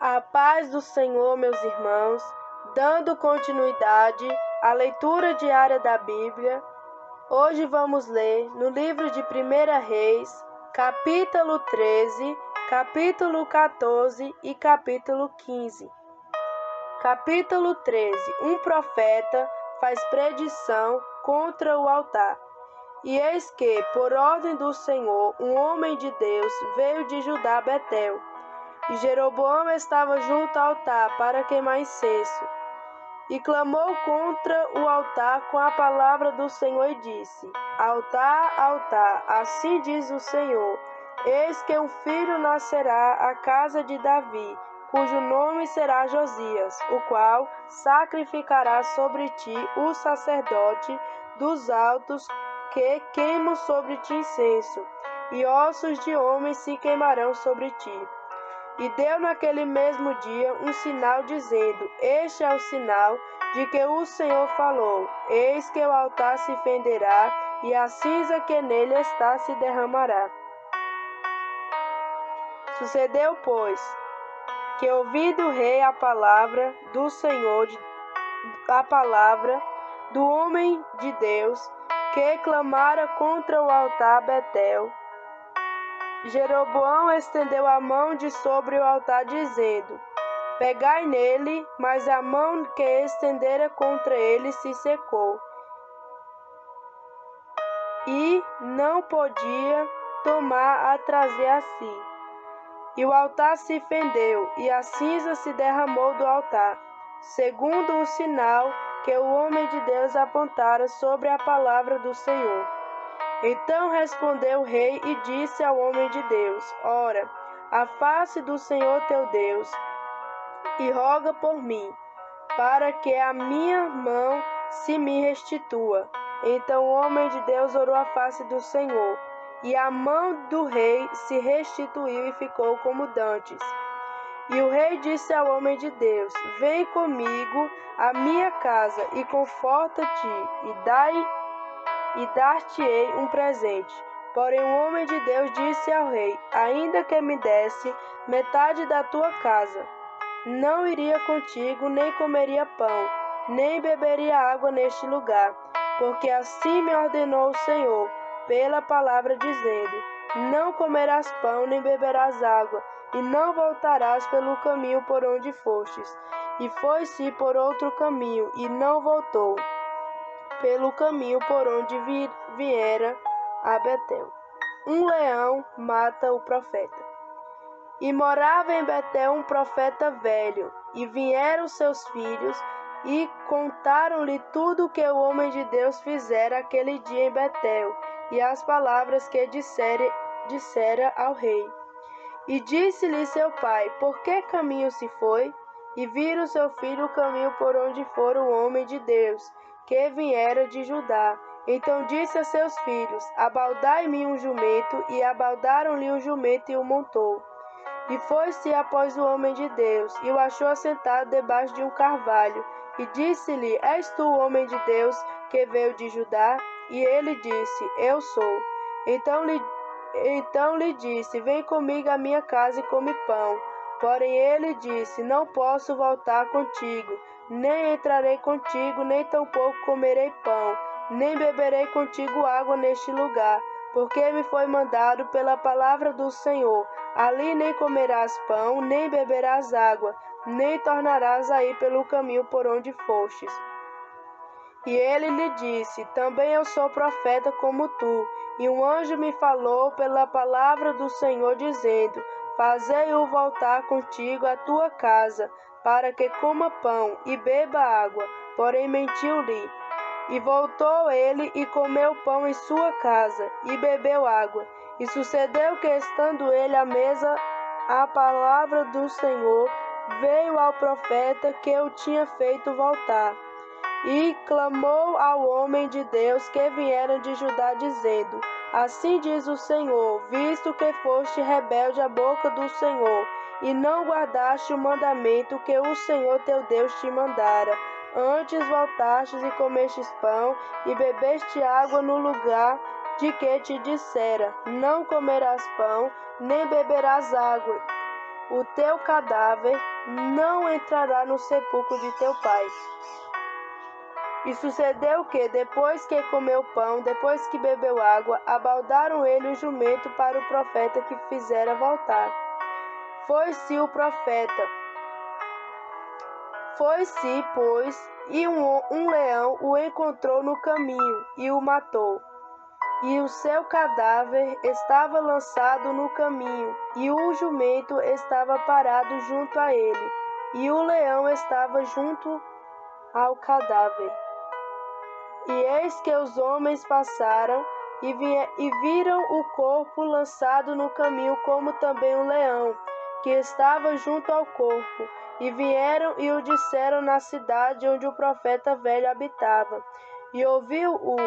A paz do Senhor, meus irmãos, dando continuidade à leitura diária da Bíblia, hoje vamos ler no livro de 1 Reis, capítulo 13, capítulo 14 e capítulo 15. Capítulo 13. Um profeta faz predição contra o altar. E eis que, por ordem do Senhor, um homem de Deus veio de Judá a Betel. E Jeroboão estava junto ao altar para queimar incenso. E clamou contra o altar com a palavra do Senhor e disse: Altar, altar, assim diz o Senhor, eis que um filho nascerá à casa de Davi, cujo nome será Josias, o qual sacrificará sobre ti o sacerdote dos altos que queimam sobre ti incenso, e ossos de homens se queimarão sobre ti. E deu naquele mesmo dia um sinal, dizendo: Este é o sinal de que o Senhor falou: Eis que o altar se fenderá, e a cinza que nele está se derramará. Sucedeu, pois, que ouvindo o rei a palavra do Senhor, a palavra do homem de Deus, que clamara contra o altar Betel, Jeroboão estendeu a mão de sobre o altar, dizendo: Pegai nele, mas a mão que estendera contra ele se secou, e não podia tomar a trazer a si. E o altar se fendeu, e a cinza se derramou do altar, segundo o sinal que o homem de Deus apontara sobre a palavra do Senhor. Então respondeu o rei e disse ao homem de Deus: Ora, a face do Senhor teu Deus, e roga por mim, para que a minha mão se me restitua. Então o homem de Deus orou a face do Senhor, e a mão do rei se restituiu e ficou como dantes. E o rei disse ao homem de Deus: Vem comigo à minha casa e conforta-te, e dar-te-ei um presente. Porém o homem de Deus disse ao rei: Ainda que me desse metade da tua casa, não iria contigo, nem comeria pão, nem beberia água neste lugar, porque assim me ordenou o Senhor, pela palavra, dizendo: Não comerás pão, nem beberás água, e não voltarás pelo caminho por onde fostes. E foi-se por outro caminho, e não voltou pelo caminho por onde viera a Betel. Um leão mata o profeta. E morava em Betel um profeta velho, e vieram seus filhos, e contaram-lhe tudo o que o homem de Deus fizera aquele dia em Betel, e as palavras que dissera ao rei. E disse-lhe seu pai: Por que caminho se foi? E viram seu filho o caminho por onde fora o homem de Deus, que viera de Judá. Então disse a seus filhos: Abaldai-me um jumento, e abaldaram-lhe o jumento e o montou. E foi-se após o homem de Deus, e o achou assentado debaixo de um carvalho, e disse-lhe: És tu o homem de Deus que veio de Judá? E ele disse: Eu sou. Então lhe disse: Vem comigo à minha casa e come pão. Porém ele disse: Não posso voltar contigo, nem entrarei contigo, nem tampouco comerei pão, nem beberei contigo água neste lugar, porque me foi mandado pela palavra do Senhor: Ali nem comerás pão, nem beberás água, nem tornarás a ir pelo caminho por onde fostes. E ele lhe disse: Também eu sou profeta como tu. E um anjo me falou pela palavra do Senhor, dizendo: Fazei-o voltar contigo à tua casa, para que coma pão e beba água. Porém mentiu-lhe. E voltou ele e comeu pão em sua casa, e bebeu água. E sucedeu que, estando ele à mesa, a palavra do Senhor veio ao profeta que o tinha feito voltar. E clamou ao homem de Deus que viera de Judá, dizendo: Assim diz o Senhor, visto que foste rebelde à boca do Senhor, e não guardaste o mandamento que o Senhor teu Deus te mandara, antes voltastes e comestes pão, e bebeste água no lugar de que te dissera: Não comerás pão, nem beberás água. O teu cadáver não entrará no sepulcro de teu pai. E sucedeu que, depois que comeu pão, depois que bebeu água, abaldaram ele o jumento para o profeta que fizera voltar. Foi-se, pois, e um leão o encontrou no caminho e o matou. E o seu cadáver estava lançado no caminho, e o jumento estava parado junto a ele, e o leão estava junto ao cadáver. E eis que os homens passaram e viram o corpo lançado no caminho, como também o leão, que estava junto ao corpo. E vieram e o disseram na cidade onde o profeta velho habitava. E ouvindo-o,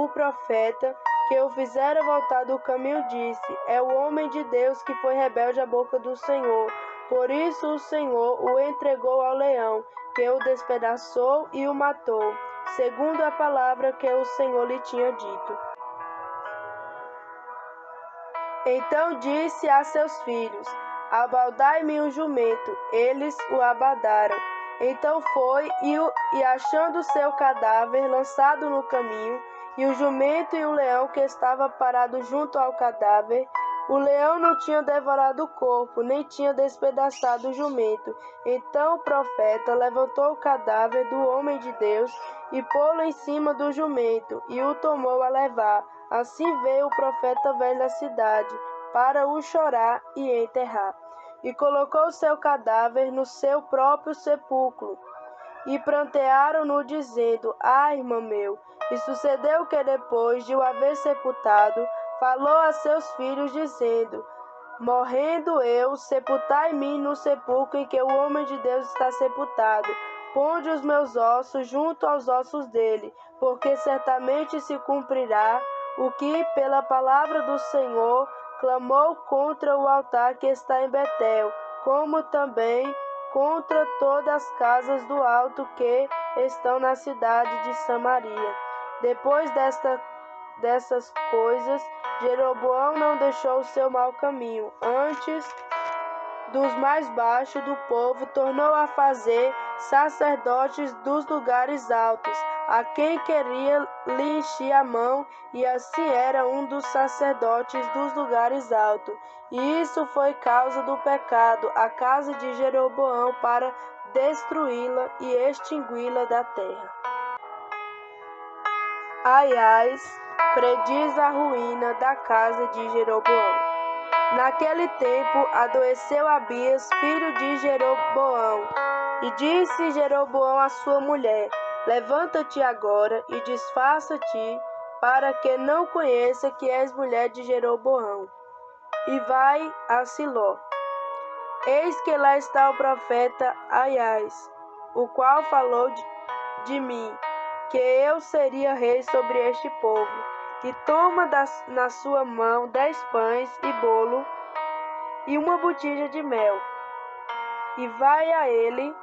o profeta, que o fizera voltar do caminho, disse: É o homem de Deus que foi rebelde à boca do Senhor. Por isso o Senhor o entregou ao leão, que o despedaçou e o matou, segundo a palavra que o Senhor lhe tinha dito. Então disse a seus filhos: Abaldai-me um jumento. Eles o abaldaram. Então foi e achando seu cadáver lançado no caminho, e o jumento e o leão que estava parado junto ao cadáver, o leão não tinha devorado o corpo, nem tinha despedaçado o jumento. Então o profeta levantou o cadáver do homem de Deus e pô-lo em cima do jumento, e o tomou a levar. Assim veio o profeta velho à cidade, para o chorar e enterrar. E colocou seu cadáver no seu próprio sepulcro. E prantearam-no, dizendo: Ai, irmão meu! E sucedeu que, depois de o haver sepultado, falou a seus filhos, dizendo: Morrendo eu, sepultai-me no sepulcro em que o homem de Deus está sepultado. Ponde os meus ossos junto aos ossos dele, porque certamente se cumprirá o que, pela palavra do Senhor, clamou contra o altar que está em Betel, como também contra todas as casas do alto que estão na cidade de Samaria. Depois dessas coisas, Jeroboão não deixou o seu mau caminho. Antes, dos mais baixos do povo, tornou a fazer sacerdotes dos lugares altos, a quem queria lhe enchia a mão, e assim era um dos sacerdotes dos lugares altos. E isso foi causa do pecado, a casa de Jeroboão, para destruí-la e extingui-la da terra. Aias prediz a ruína da casa de Jeroboão. Naquele tempo adoeceu Abias, filho de Jeroboão, e disse Jeroboão à sua mulher: Levanta-te agora e disfarça-te, para que não conheça que és mulher de Jeroboão, e vai a Siló. Eis que lá está o profeta Aias, o qual falou de mim, que eu seria rei sobre este povo. E toma na sua mão 10 pães e bolo e uma botija de mel, e vai a ele,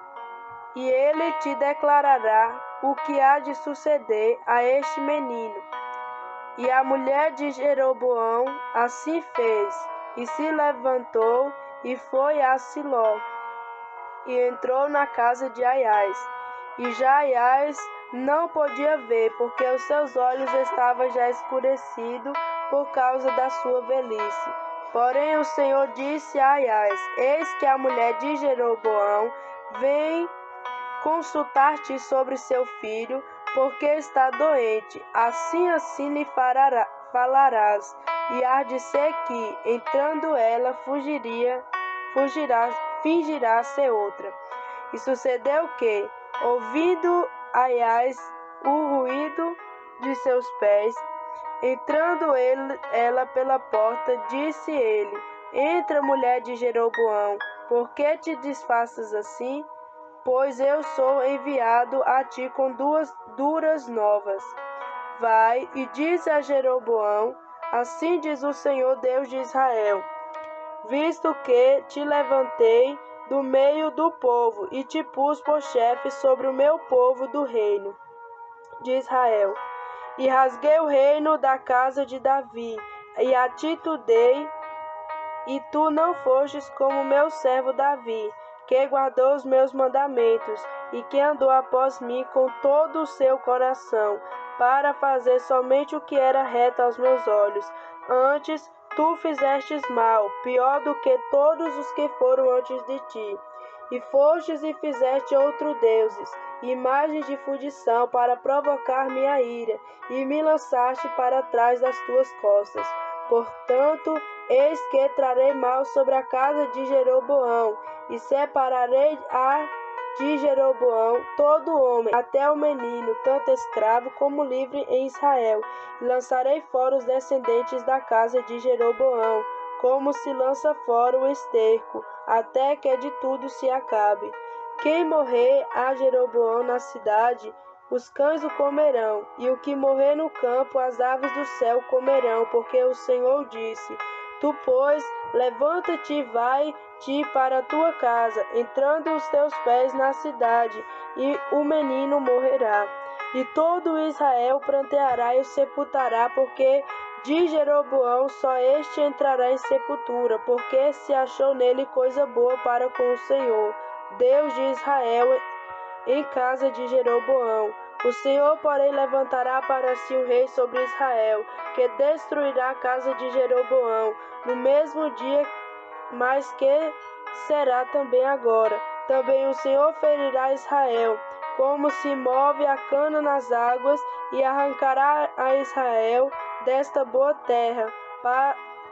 e ele te declarará o que há de suceder a este menino. E a mulher de Jeroboão assim fez, e se levantou e foi a Siló, e entrou na casa de Aias. E já Aias não podia ver, porque os seus olhos estavam já escurecidos por causa da sua velhice. Porém o Senhor disse a Aias: Eis que a mulher de Jeroboão vem consultar-te sobre seu filho, porque está doente. Assim lhe falarás, e há de ser que, entrando ela, fingirá ser outra. E sucedeu que, ouvindo Aias o ruído de seus pés, entrando ela pela porta, disse ele: Entra, mulher de Jeroboão, por que te disfarças assim? Pois eu sou enviado a ti com duras novas. Vai e diz a Jeroboão: Assim diz o Senhor Deus de Israel: Visto que te levantei do meio do povo e te pus por chefe sobre o meu povo do reino de Israel, e rasguei o reino da casa de Davi, e a ti tu dei E tu não fostes como meu servo Davi, que guardou os meus mandamentos, e que andou após mim com todo o seu coração, para fazer somente o que era reto aos meus olhos. Antes, tu fizestes mal, pior do que todos os que foram antes de ti. E fostes e fizeste outros deuses, imagens de fundição, para provocar minha ira, e me lançaste para trás das tuas costas. Portanto, eis que trarei mal sobre a casa de Jeroboão, e separarei de Jeroboão todo homem, até o menino, tanto escravo como livre em Israel, e lançarei fora os descendentes da casa de Jeroboão, como se lança fora o esterco, até que de tudo se acabe. Quem morrer a Jeroboão na cidade, os cães o comerão, e o que morrer no campo, as aves do céu comerão, porque o Senhor disse: Tu, pois, levanta-te e vai-te para a tua casa, entrando os teus pés na cidade, e o menino morrerá. E todo Israel pranteará e o sepultará, porque de Jeroboão só este entrará em sepultura, porque se achou nele coisa boa para com o Senhor, Deus de Israel, em casa de Jeroboão. O Senhor, porém, levantará para si um rei sobre Israel, que destruirá a casa de Jeroboão no mesmo dia, mas que será também agora. Também o Senhor ferirá Israel, como se move a cana nas águas, e arrancará a Israel desta boa terra,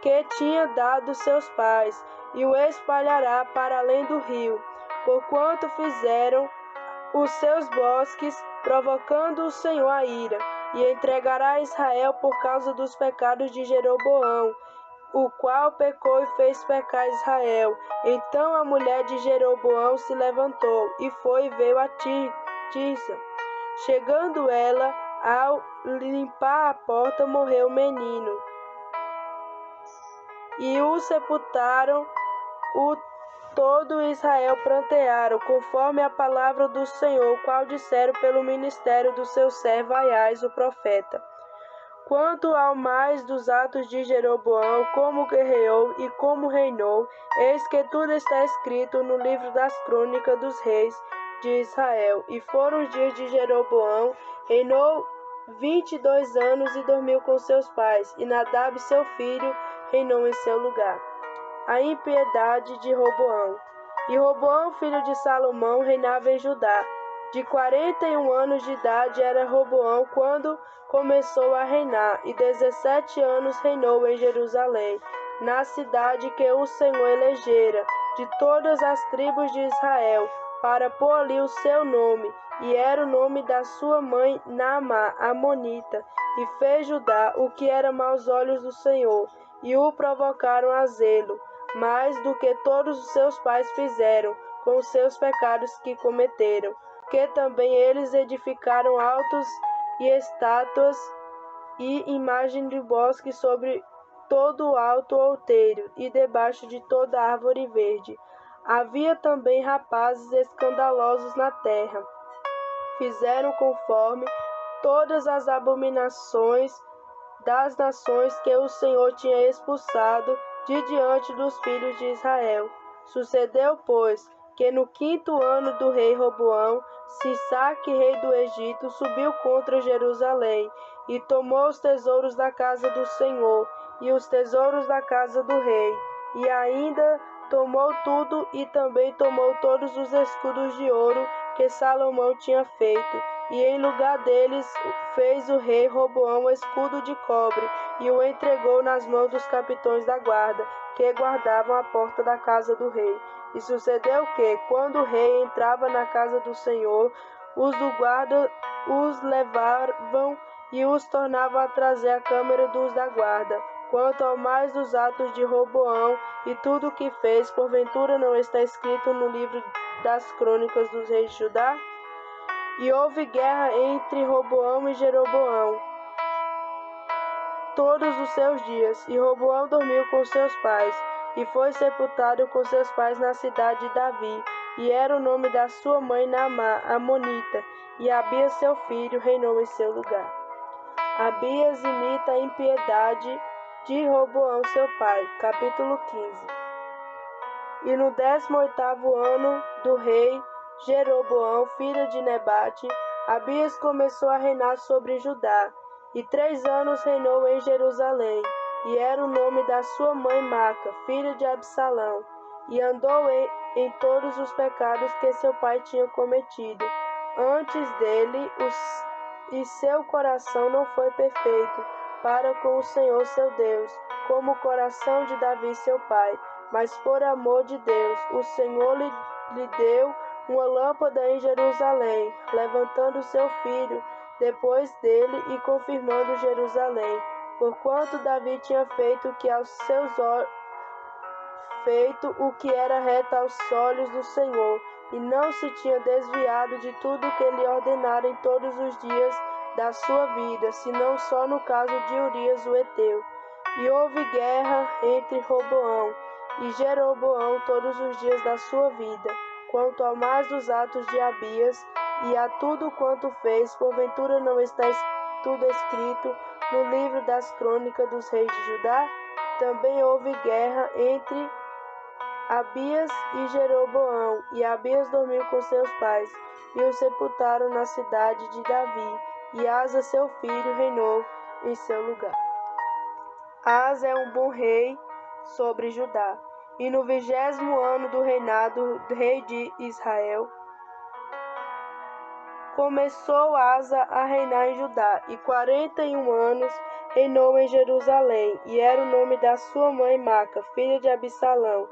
que tinha dado seus pais, e o espalhará para além do rio, porquanto fizeram os seus bosques, provocando o Senhor a ira, e entregará Israel por causa dos pecados de Jeroboão, o qual pecou e fez pecar Israel. Então a mulher de Jeroboão se levantou e foi e veio a Tirsa. Chegando ela, ao limpar a porta, morreu o menino. E o sepultaram, todo Israel prantearam, conforme a palavra do Senhor, qual disseram pelo ministério do seu servo Aias, o profeta. Quanto ao mais dos atos de Jeroboão, como guerreou e como reinou, eis que tudo está escrito no livro das crônicas dos reis de Israel. E foram os dias de Jeroboão, reinou 22 anos e dormiu com seus pais, e Nadab, seu filho, reinou em seu lugar. A impiedade de Roboão. E Roboão, filho de Salomão, reinava em Judá. De 41 anos de idade era Roboão quando começou a reinar, e 17 anos reinou em Jerusalém, na cidade que o Senhor elegera, de todas as tribos de Israel, para pôr ali o seu nome, e era o nome da sua mãe Naamá, amonita, e fez Judá o que era maus olhos do Senhor, e o provocaram a zelo, mais do que todos os seus pais fizeram, com os seus pecados que cometeram, que também eles edificaram altos e estátuas e imagem de bosque sobre todo o alto outeiro e debaixo de toda árvore verde. Havia também rapazes escandalosos na terra. Fizeram conforme todas as abominações das nações que o Senhor tinha expulsado de diante dos filhos de Israel. Sucedeu, pois, que no 5º ano do rei Roboão, Sisaque, rei do Egito, subiu contra Jerusalém, e tomou os tesouros da casa do Senhor, e os tesouros da casa do rei, e ainda tomou tudo, e também tomou todos os escudos de ouro que Salomão tinha feito, e em lugar deles fez o rei Roboão um escudo de cobre, e o entregou nas mãos dos capitães da guarda, que guardavam a porta da casa do rei. E sucedeu que, quando o rei entrava na casa do Senhor, os do guarda os levavam e os tornavam a trazer à câmara dos da guarda. Quanto ao mais dos atos de Roboão e tudo o que fez, porventura não está escrito no livro das crônicas dos reis de Judá? E houve guerra entre Roboão e Jeroboão todos os seus dias, e Roboão dormiu com seus pais, e foi sepultado com seus pais na cidade de Davi, e era o nome da sua mãe Naamá, amonita, e Abias seu filho reinou em seu lugar. Abias imita a impiedade de Roboão seu pai. Capítulo 15. E no 18º ano do rei Jeroboão, filho de Nebate, Abias começou a reinar sobre Judá, e 3 anos reinou em Jerusalém, e era o nome da sua mãe Maca, filha de Absalão, e andou em todos os pecados que seu pai tinha cometido antes dele, e seu coração não foi perfeito para com o Senhor seu Deus, como o coração de Davi seu pai. Mas por amor de Deus, o Senhor lhe deu uma lâmpada em Jerusalém, levantando seu filho depois dele e confirmando Jerusalém, porquanto Davi tinha feito o que era reto aos olhos do Senhor, e não se tinha desviado de tudo que ele ordenara em todos os dias da sua vida, senão só no caso de Urias o Heteu. E houve guerra entre Roboão e Jeroboão todos os dias da sua vida. Quanto ao mais dos atos de Abias e a tudo quanto fez, porventura não está tudo escrito no livro das crônicas dos reis de Judá? Também houve guerra entre Abias e Jeroboão, e Abias dormiu com seus pais, e o sepultaram na cidade de Davi, e Asa seu filho reinou em seu lugar. Asa é um bom rei sobre Judá. E no 20º ano do reinado do rei de Israel, começou Asa a reinar em Judá, e 41 anos reinou em Jerusalém, e era o nome da sua mãe Maca, filha de Absalão.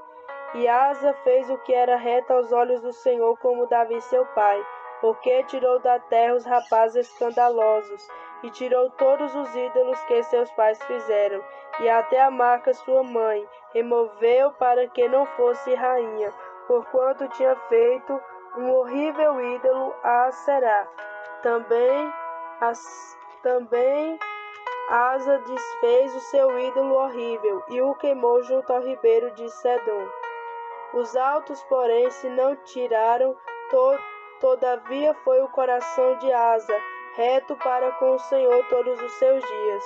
E Asa fez o que era reto aos olhos do Senhor, como Davi seu pai, porque tirou da terra os rapazes escandalosos, e tirou todos os ídolos que seus pais fizeram, e até a Maca sua mãe removeu para que não fosse rainha, porquanto tinha feito um horrível ídolo a Aserá. Também Asa desfez o seu ídolo horrível e o queimou junto ao ribeiro de Sedom. Os altos, porém, se não tiraram, todavia foi o coração de Asa reto para com o Senhor todos os seus dias.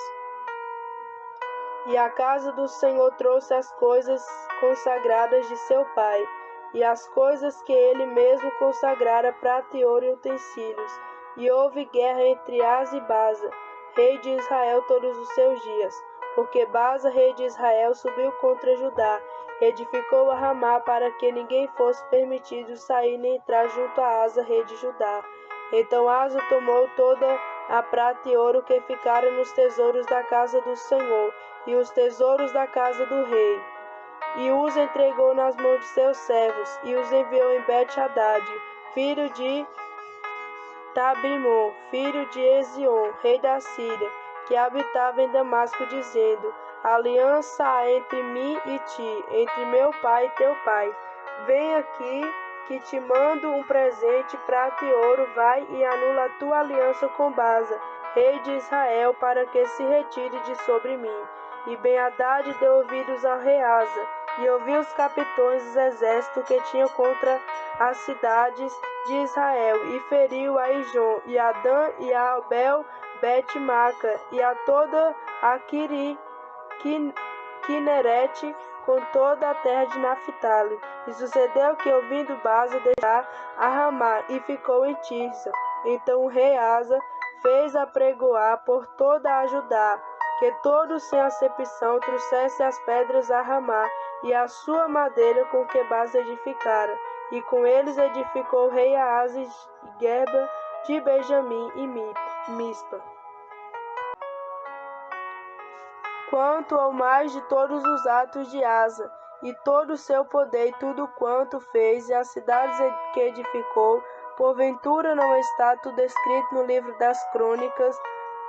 E a casa do Senhor trouxe as coisas consagradas de seu pai, e as coisas que ele mesmo consagrara, prata e ouro e utensílios. E houve guerra entre Asa e Baasa, rei de Israel, todos os seus dias, porque Baasa, rei de Israel, subiu contra Judá, edificou a Ramá para que ninguém fosse permitido sair nem entrar junto a Asa, rei de Judá. Então Asa tomou toda a prata e ouro que ficaram nos tesouros da casa do Senhor e os tesouros da casa do rei, e os entregou nas mãos de seus servos, e os enviou em Bet-Hadad, filho de Tabrimon, filho de Ezion, rei da Síria, que habitava em Damasco, dizendo: aliança há entre mim e ti, entre meu pai e teu pai. Vem aqui, que te mando um presente, prata e ouro, vai e anula a tua aliança com Baasa, rei de Israel, para que se retire de sobre mim. E Ben-Hadad deu ouvidos ao rei Asa, e ouviu os capitões dos exércitos que tinham contra as cidades de Israel, e feriu a Ijon, e a Dan, e a Abel, Bet-Maca, e a toda a Quinerete, com toda a terra de Naphtali. E sucedeu que, ouvindo Baasa, deixar a Ramá, e ficou em Tirsa. Então o rei Asa fez apregoar por toda a Judá, que todos sem acepção trouxessem as pedras a Ramá, e a sua madeira com que Baasa edificara. E com eles edificou o rei Asa Geba de Benjamim e Mispa. Quanto ao mais de todos os atos de Asa, e todo o seu poder, e tudo quanto fez, e as cidades que edificou, porventura não está tudo escrito no livro das crônicas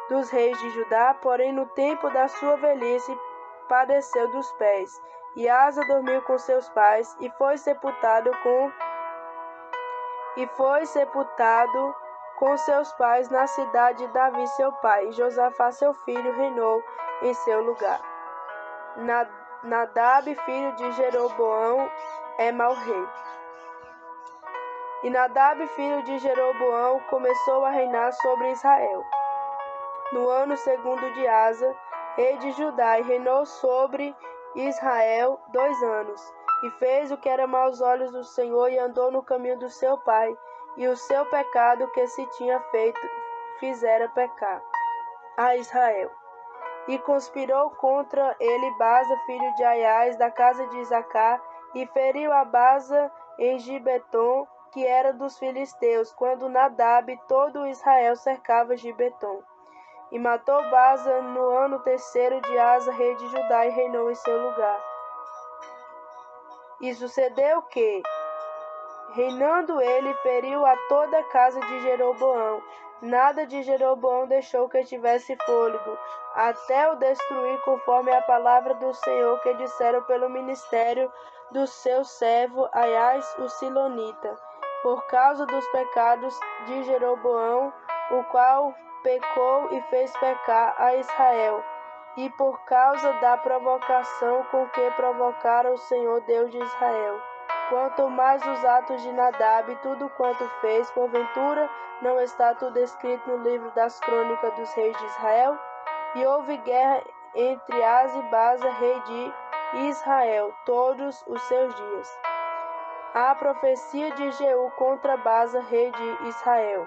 dos reis de Judá? Porém, no tempo da sua velhice, padeceu dos pés. E Asa dormiu com seus pais, e foi sepultado com seus pais na cidade de Davi seu pai, e Josafá seu filho reinou em seu lugar. Nadab, filho de Jeroboão, é mau rei. E Nadab, filho de Jeroboão, começou a reinar sobre Israel. No ano segundo de Asa, rei de Judá, e reinou sobre Israel 2 anos. E fez o que era mau aos olhos do Senhor, e andou no caminho do seu pai, e o seu pecado que se tinha feito fizera pecar a Israel. E conspirou contra ele Baza, filho de Aias, da casa de Isacar, e feriu a Baza em Gibeton, que era dos filisteus, quando Nadab e todo Israel cercava Gibeton. E matou Baza no ano 3º de Asa, rei de Judá, e reinou em seu lugar. E sucedeu que, reinando ele, feriu a toda a casa de Jeroboão. Nada de Jeroboão deixou que tivesse fôlego, até o destruir, conforme a palavra do Senhor que disseram pelo ministério do seu servo Aias o Silonita, por causa dos pecados de Jeroboão, o qual pecou e fez pecar a Israel, e por causa da provocação com que provocaram o Senhor Deus de Israel. Quanto mais os atos de Nadab, tudo quanto fez, porventura não está tudo escrito no livro das crônicas dos reis de Israel? E houve guerra entre Asa e Baza, rei de Israel, todos os seus dias. A profecia de Jeú contra Baza, rei de Israel.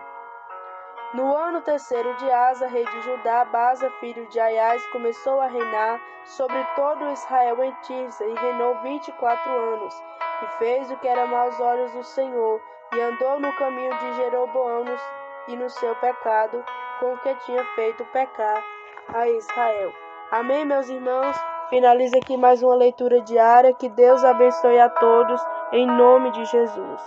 No ano 3º de Asa, rei de Judá, Baza, filho de Aias, começou a reinar sobre todo Israel em Tirsa, e reinou 24 anos, e fez o que era mau aos olhos do Senhor, e andou no caminho de Jeroboão e no seu pecado, com o que tinha feito pecar a Israel. Amém, meus irmãos? Finaliza aqui mais uma leitura diária. Que Deus abençoe a todos, em nome de Jesus.